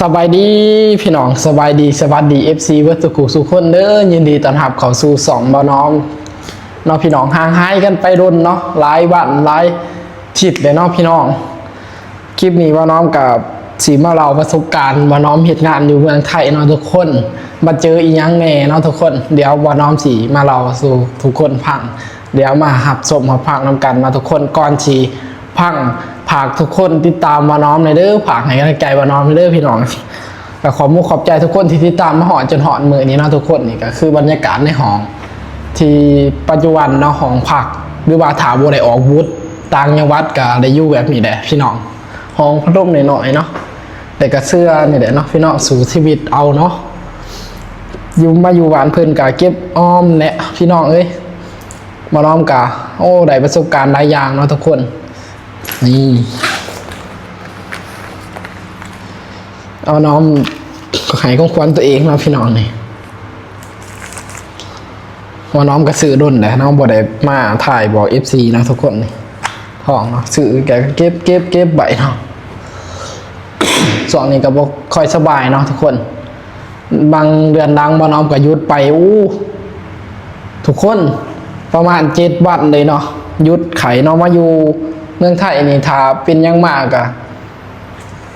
สบายดีพี่น้องสบายดีสวัสดี FC เวิร์ดสุขุสุขคนเด้อยินดีต้อนรับเข้าสู่2บ่น้องเนาะพี่น้องห่างหายกันไปรุ่นเนาะหลายวันหลายทิศเลยเนาะพี่น้องคลิปนี้บ่น้องกับสีมาเล่าประสบการณ์บ่น้องเฮ็ดงานอยู่เมืองไทยเนาะทุกคนมาเจออีหยังแหน่เนาะทุกคนเดี๋ยวบ่น้องสิมาเล่าสู่ทุกคนฟังเดี๋ยวมาหับชมหับฟังนำกันมาทุกคนก่อนสิพังผากทุกคนติดตามมาน้อมในเด้อผากให้กำลังใจมาน้อมในเด้อพี่น้องก็ขอมุขขอบใจทุกคนที่ติดตามมาหอนจนหอนมือนี้เนาะทุกคนนี่ก็คือบรรยากาศในห้องที่ปัจจุบันเนาะห้องพักหรือว่าถาวรได้ออกวุฒิต่างจังหวัดก็ได้อยู่แบบนี้แหละพี่น้องห้องพัดลมหน่อยๆเนาะแต่ก็เสื้อนี่แหละเนาะพี่น้องสู่ชีวิตเอาเนาะอยู่มาอยู่หวานเพิ่นก็เก็บอ้อมแหละพี่น้องเอ้ยมาน้อมกะโอ้ได้ประสบการณ์หลายอย่างเนาะทุกคนนี่เอาน้องก็หายของควันตัวเองเนาะพี่น้องนี่ว่าน้องก็ซื้อดุนแหละน้องบ่ได้มาถ่ายบอก FC นะทุกคนนี่ห้องเนาะซื้อแกเก็บใบเนาะส่วนนี้ก็บ่ค่อยสบายเนาะทุกคนบางเดือนดังบ่น้องก็หยุดไปทุกคนประมาณ7 วันเลยเนาะหยุดไขเนาะมาอยู่เมืองไทยนี่ถ้าเป็นยังมากอะ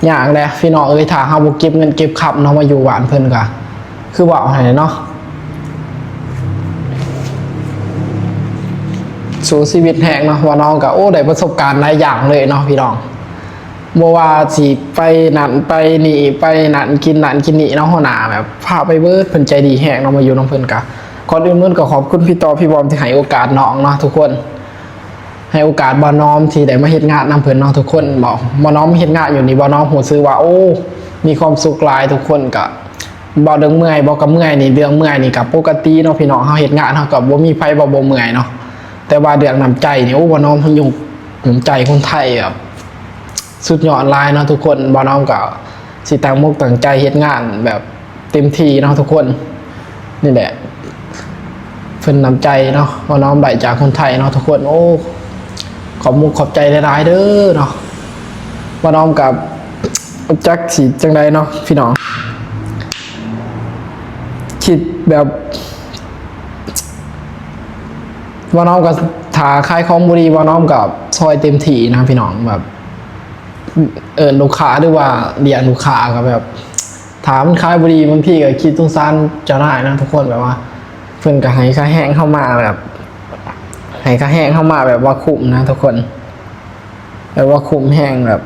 อย่างแหละพี่น้องเอ้ยถ้าเฮาบ่เก็บเงินเก็บขับเนาะมาอยู่หวานเพิ่นก็คือว่าเอาให้เนาะสู่ชีวิตแหกเนาะว่าน้องก็ได้ประสบการณ์หลายอย่างเลยเนาะพี่น้องบ่ว่าสิไปนั่นไปนี่ไปนั่นกินนั่นกินนี่เนาะหัวหน้าแบบพาไปเบิดเพิ่นใจดีแฮกเนาะมาอยู่นำเพิ่นก็ก่อนอื่นก็ขอบคุณพี่ต่อพี่บอมที่ให้โอกาสน้องเนาะทุกคนให้โอกาสบ่น้อมที่ได้มาเฮ็ดงานนำเพิ่นเนาะทุกคนบอกบ่น้อมเฮ็ดงานอยู่นี่บ่น้อมฮู้สึกว่ามีความสุขหลายทุกคนก็บ่เรื่องเมื่อยบ่ก็เมื่อยนี่เรื่องเมื่อยนี่ก็ปกติเนาะพี่น้องเฮาเฮ็ดงานเฮาก็บ่มีไผบ่เมื่อยเนาะแต่ว่าเรื่องน้ำใจนี่บ่น้อมเพิ่นอยู่น้ำใจคนไทยแบบสุดยอดหลายเนาะทุกคนบ่น้อมก็สิตั้งมุกตั้งใจเฮ็ดงานแบบเต็มที่เนาะทุกคนนี่แหละเพิ่นน้ำใจเนาะบ่น้อมได้จากคนไทยเนาะทุกคนขอบมุกขอบใจหลายๆเด้อเนาะบ่น้อมกับจักสิจังไดเนาะพี่น้องคิดแบบบ่น้อมกับถ้าขายของบ่ดีบ่น้อมกับซอยเต็มที่นะพี่น้องแบบลูกค้าหรือว่าเรียนลูกค้าก็แบบถามขายบ่ดีบางทีก็คิดสงสารเจ้านายนะทุกคนแบบว่าเพิ่นก็ให้ค่าแห้งเข้ามาแบบให้ค่าแห้งเข้ามาแบบว่าคุ้มนะทุกคนแบบว่าคุ้มแห้งแบบ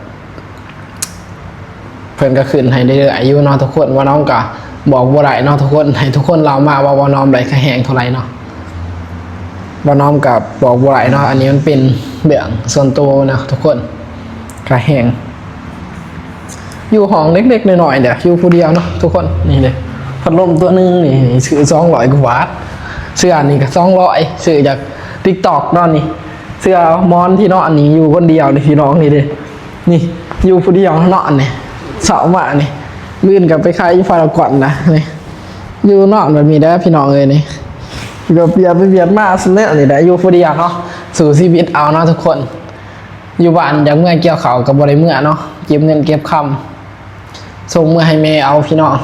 เพิ่นก็ขึ้นให้เรื่อยๆอายุเนาะทุกคนว่าน้องก็บอกบ่ได้เนาะทุกคนให้ทุกคนเรามาว่าน้องได้ค่าแห้งเท่าไหร่เนาะว่าน้องก็บอกบ่ได้เนาะอันนี้มันเป็นเรื่องส่วนตัวนะทุกคนค่าแห้งอยู่ห้องเล็กๆน้อยๆเดี๋ยวอยู่ผู้เดียวเนาะทุกคนนี่เลยพัดลมตัวนึงนี่ซื้อ200 กว่าบาทเสื้อนี่ก็200ซื้อจาก TikTok นอนนี่เสื้อมอนที่นอนนี่อยู่คนเดียวนี่พี่น้องนี่เด้นี่อยู่ผู้เดียวนอนนี่เสามานี่ลื่นกับไปขายฟาราก่อนนะนี่อยู่นอนแบบนี้ได้พี่น้องเลยนี่เบียดมาซะแล้วนี่ได้อยู่ผู้เดียวเนาะสู่ชีวิตเอาเนาะทุกคนอยู่บ้านอย่างเมื่อเกี่ยวข้าวกับบ่ได้เมื่อเนาะเก็บเงินเก็บคำส่งเมื่อให้แม่เอาพี่น้อง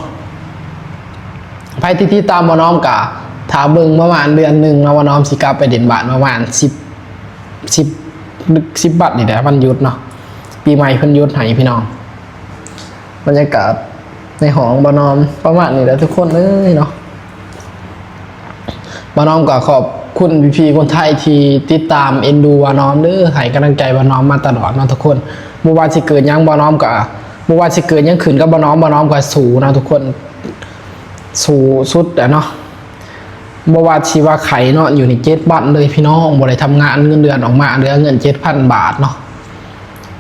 ไปที่ตามบ่น้อมกะถ้าเบิ่งประมาณเดือนนึงแล้วบ่น้อมสิกลับไปเด่นบ้านประมาณ10 บาทนี่แหละวันหยุดเนาะปีใหม่เพิ่นหยุดให้พี่น้องบรรยากาศในห้องบ่น้อมประมาณนี้แหละทุกคนเลยเนาะบ่น้อมก็ขอบคุณพี่ๆคนไทยที่ติดตามเอ็นดูบ่น้อมเด้อให้กำลังใจบ่น้อมมาตลอดเนาะทุกคนบ่ว่าสิเกิดหยังบ่น้อมก็บ่ว่าสิเกิดหยังขึ้นกับบ่น้อมก็สู้นะทุกคนสู้สุดเนาะบ่ว่าชีว่าไข่เนาะอยู่ใน7 บาทเลยพี่น้องบ่ได้ทำงานเงินเดือนออกมาเหลือเงิน 7,000 บาทเนาะ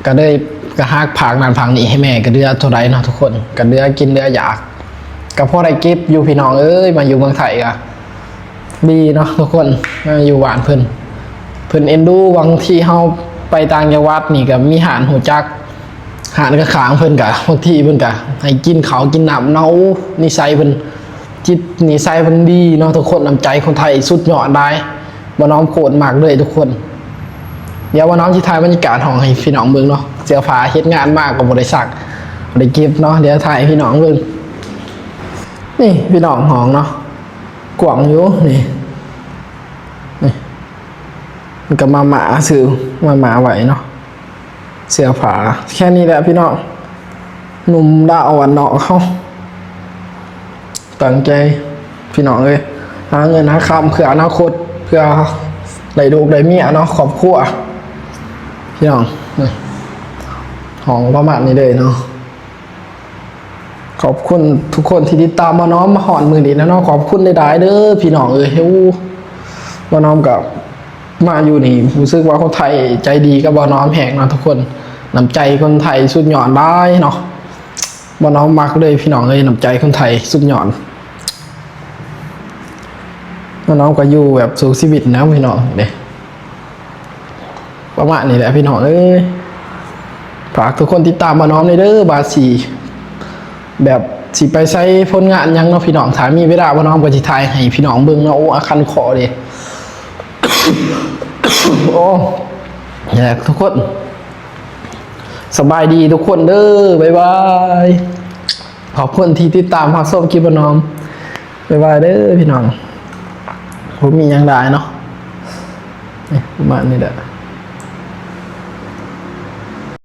ก็ได้ก็ฮักผากนั่นผากนี่ให้แม่ก็เดือเท่าใดเนาะทุกคนก็เดือกินเดืออยากก็พอได้เก็บอยู่พี่น้องเอ้ยมาอยู่เมืองไทยก็ดีเนาะทุกคนอยู่หวานเพิ่นเอ็นดูบางที่เฮาไปต่างจังหวัดนี่ก็มีหารหูจักหารก็ขางเพิ่นก็บางทีเพิ่นก็ให้กินข้าวกินน้ำเนานิสัยเพิ่นจิตนิสัยเพิ่นดีเนาะทุกคนน้ำใจคนไทยสุดยอดได้บ่น้อมโคตรมากเลยทุกคนเดี๋ยวว่าน้องที่ถ่ายบรรยากาศห้องให้พี่น้องเบิ่งเนาะเสื้อผ้าเฮ็ดงานมากก็บ่ได้ซัก ได้เก็บเนาะเดี๋ยวถ่ายพี่น้องเบิ่งนี่พี่น้องห้องเนาะกว้างอยู่นี่มันก็มาหมาซื้อมาหมาไหวเนาะเสื้อผ้าแค่นี้แหละพี่น้องหนุ่มดาววันเนาะเขาตั้งใจพี่น้องเลยหาเงินหาคำเพื่ออนาคตเพื่อได้ลูกได้เมียเนาะครอบครัวพี่น้องนี่ห้องประมาณนี้เลยเนาะขอบคุณทุกคนที่ติดตามมาน้อมมาหอนมือนี้นะเนาะขอบคุณได้ๆเด้อพี่น้องเฮ้ยมาน้อมกับมาอยู่นี่รู้สึกว่าคนไทยใจดีกับบ่น้อมแหงเนาะทุกคนน้ำใจคนไทยสุดยอดได้เนาะบ่น้อมมักเลยพี่น้องเลยน้ำใจคนไทยสุดยอดบ่น้อมก็อยู่แบบสู่ชีวิตนะพี่น้องเด้ประมาณนี้แหละพี่น้องเอ้ยฝากทุกคนติดตามบ่น้อมในเด้อบาสีแบบสิไปใช้ผลงานยังเนาะพี่น้องถ้ามีเวลาบ่น้อมก็สิถ่ายให้พี่น้องเบิ่งเนาะโอ้อาคันคอเด้ โอ้อยากทุกคนสบายดีทุกคนเด้อบ๊ายบายขอบคุณที่ติดตามพักส้มคลิปน้องบ๊ายบายเด้อพี่น้องผมมีอย่างไรเนาะประมาณนี้แหละ